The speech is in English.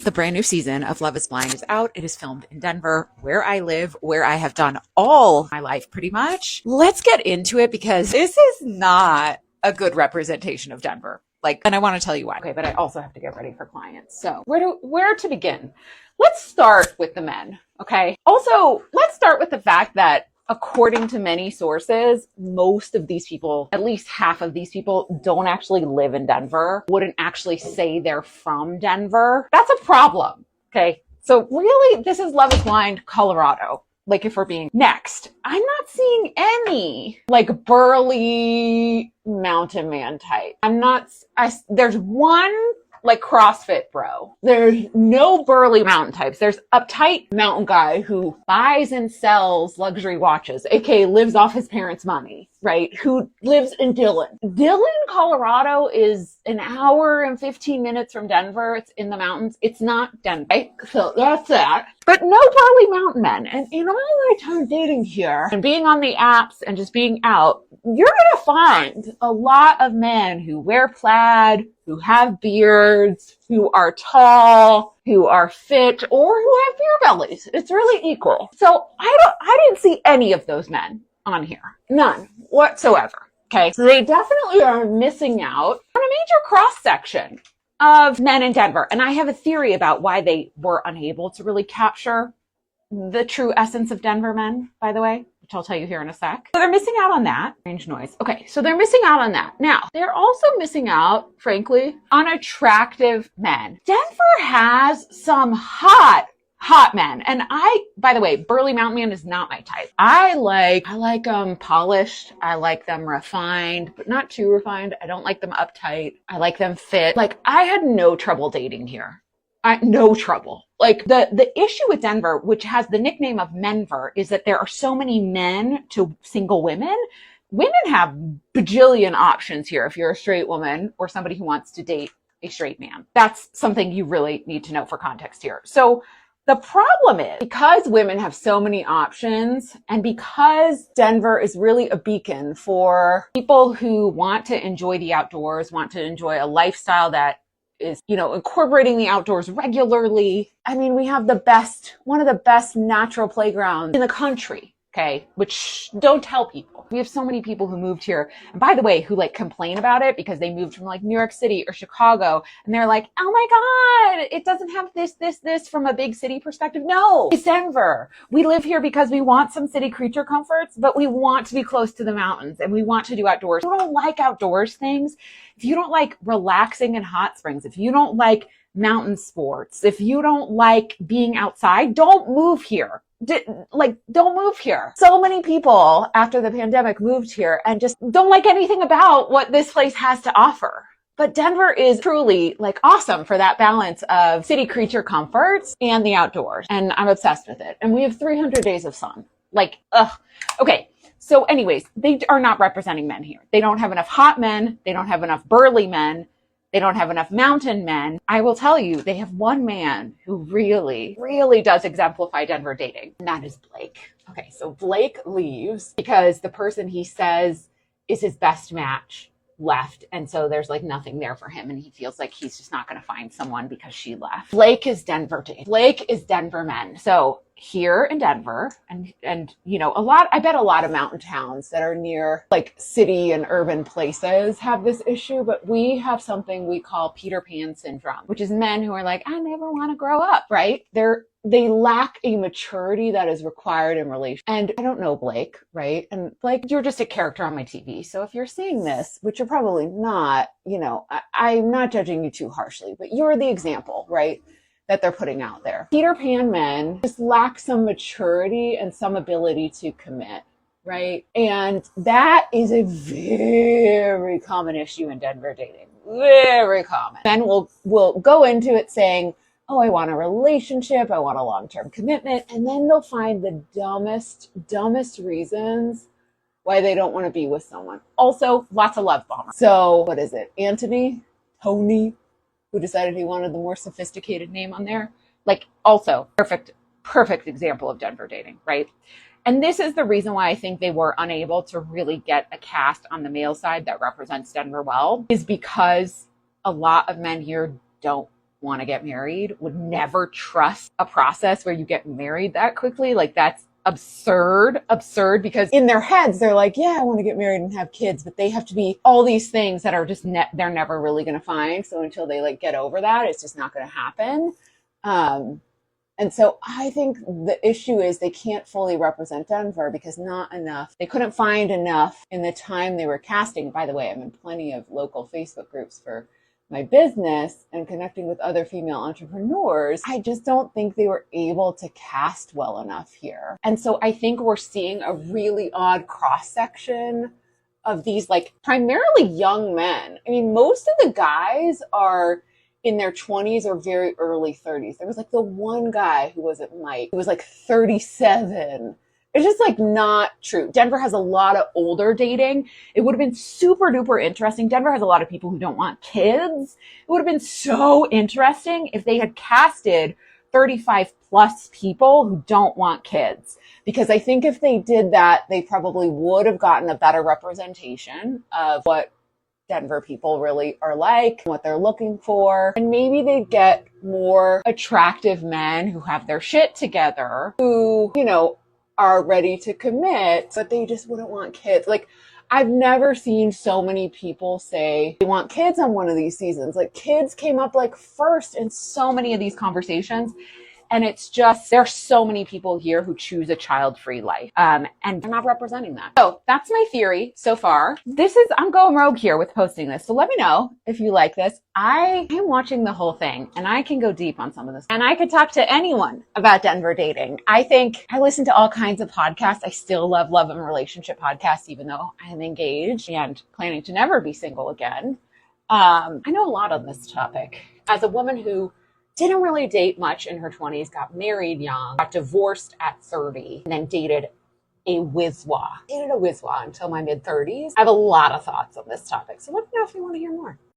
The brand new season of Love is Blind is out. It is filmed in Denver, where I live, where I have done all my life pretty much. Let's get into it because this is not a good representation of Denver. And I want to tell you why. Okay, but I also have to get ready for clients. So where to begin? Let's start with the men, okay? Also, let's start with the fact that according to many sources, most of these people, at least half of these people, don't actually live in Denver, wouldn't actually say they're from Denver. That's a problem, okay? So really, this is Love is Blind, Colorado. If we're being next, I'm not seeing any burly mountain man type. There's one CrossFit bro. There's no burly mountain types. There's uptight mountain guy who buys and sells luxury watches, aka lives off his parents' money, right? Who lives in Dillon. Dillon, Colorado is an hour and 15 minutes from Denver. It's in the mountains. It's not Denver, right? So that's that. But no burly mountain men. And in all my time dating here and being on the apps and just being out, you're going to find a lot of men who wear plaid, who have beards, who are tall, who are fit, or who have beer bellies. It's really equal. So I didn't see any of those men on here. None whatsoever. Okay. So they definitely are missing out on a major cross section of men in Denver. And I have a theory about why they were unable to really capture the true essence of Denver men, by the way, which I'll tell you here in a sec. So they're missing out on that. Strange noise. Okay, so they're missing out on that. Now, they're also missing out, frankly, on attractive men. Denver has some hot men. And by the way, burly mountain man is not my type. I like them polished. I like them refined, but not too refined. I don't like them uptight. I like them fit. I had no trouble dating here. No trouble. The issue with Denver, which has the nickname of Menver, is that there are so many men to single women. Women have bajillion options here if you're a straight woman or somebody who wants to date a straight man. That's something you really need to know for context here. So the problem is, because women have so many options and because Denver is really a beacon for people who want to enjoy the outdoors, want to enjoy a lifestyle that is, incorporating the outdoors regularly. I mean, we have one of the best natural playgrounds in the country, okay? Which don't tell people. We have so many people who moved here, and by the way, who complain about it because they moved from New York City or Chicago, and they're like, oh my God, it doesn't have this from a big city perspective. No, it's Denver. We live here because we want some city creature comforts, but we want to be close to the mountains and we want to do outdoors. If you don't like outdoors things, if you don't like relaxing in hot springs, if you don't like mountain sports, if you don't like being outside, don't move here. Don't move here. So many people after the pandemic moved here and just don't like anything about what this place has to offer. But Denver is truly awesome for that balance of city creature comforts and the outdoors. And I'm obsessed with it. And we have 300 days of sun. Okay. So anyways, they are not representing men here. They don't have enough hot men. They don't have enough burly men. They don't have enough mountain men. I will tell you, they have one man who really, really does exemplify Denver dating, and that is Blake. Okay, so Blake leaves because the person he says is his best match left, and so there's nothing there for him, and he feels like he's just not going to find someone because she left. Blake is Denver dating. Blake is Denver men. So here in Denver, and I bet a lot of mountain towns that are near city and urban places have this issue, but we have something we call Peter Pan syndrome, which is men who are I never want to grow up, right? They lack a maturity that is required in relation. And I don't know Blake, right? And you're just a character on my TV. So if you're seeing this, which you're probably not, I'm not judging you too harshly, but you're the example, right? That they're putting out there. Peter Pan men just lack some maturity and some ability to commit, right? And that is a very common issue in Denver dating. Very common. Men will go into it saying, oh, I want a relationship, I want a long-term commitment, and then they'll find the dumbest reasons why they don't want to be with someone. Also, lots of love bombers. So, what is it? Tony, who decided he wanted the more sophisticated name on there. Also, perfect example of Denver dating, right? And this is the reason why I think they were unable to really get a cast on the male side that represents Denver well, is because a lot of men here don't want to get married would never trust a process where you get married that quickly. Like that's absurd, because in their heads, they're like, yeah, I want to get married and have kids, but they have to be all these things that are just they're never really going to find. So until they like get over that, it's just not going to happen. And so I think the issue is they can't fully represent Denver because they couldn't find enough in the time they were casting. By the way, I'm in plenty of local Facebook groups for my business and connecting with other female entrepreneurs. I just don't think they were able to cast well enough here. And so I think we're seeing a really odd cross section of these like primarily young men. I mean, most of the guys are in their 20s or very early 30s. There was like the one guy who wasn't Mike, who was like 37. It's just like not true. Denver has a lot of older dating. It would have been super duper interesting. Denver has a lot of people who don't want kids. It would have been so interesting if they had casted 35 plus people who don't want kids. Because I think if they did that, they probably would have gotten a better representation of what Denver people really are like, what they're looking for. And maybe they'd get more attractive men who have their shit together, who, you know, are ready to commit, but they just wouldn't want kids. Like, I've never seen so many people say they want kids on one of these seasons. Like, kids came up like first in so many of these conversations. And it's just, there are so many people here who choose a child-free life. And they're not representing that. So that's my theory so far. I'm going rogue here with posting this. So let me know if you like this. I am watching the whole thing and I can go deep on some of this. And I could talk to anyone about Denver dating. I think I listen to all kinds of podcasts. I still love love and relationship podcasts, even though I am engaged and planning to never be single again. I know a lot on this topic. As a woman who didn't really date much in her 20s, got married young, got divorced at 30, and then dated a wizwa. Dated a wizwa until my mid-30s. I have a lot of thoughts on this topic, so let me know if you want to hear more.